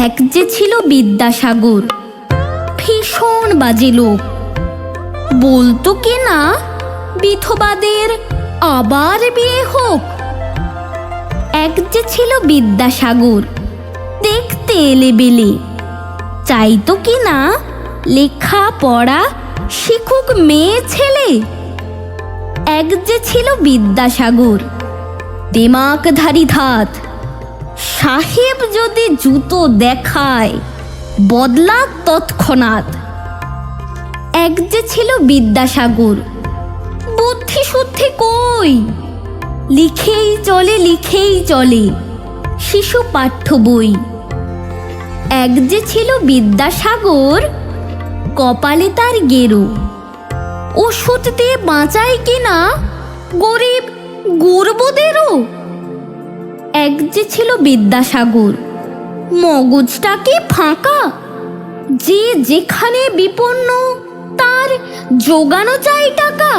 এক যে ছিল বিদ্যাসাগর, ভীষণ বাজে লোক। বলতো কি না বিধবাদের আবার বিয়ে হোক। এক যে ছিল বিদ্যাসাগর, দেখতে এলেবেলে, চাইতো কি না লেখা পড়া শিখুক মেয়ে ছেলে। এক যে ছিল বিদ্যাসাগর, দিমাগধারী ধাত, সাহেব যদি জুতো দেখায় বদলা তৎক্ষণাৎ। এক যে ছিল বিদ্যাসাগর, বুদ্ধি শুদ্ধি কই, লিখেই চলে শিশু পাঠ্য বই। এক যে ছিল বিদ্যাসাগর, কপালে তার গেরো, ওষুধ দিয়ে বাঁচায় কিনা গরিব গুরবদেরও। এক যে ছিল বিদ্যাসাগর, মগজটা কি ফাঁকা, যে যেখানে বিপন্ন তার জোগানো চাই টাকা।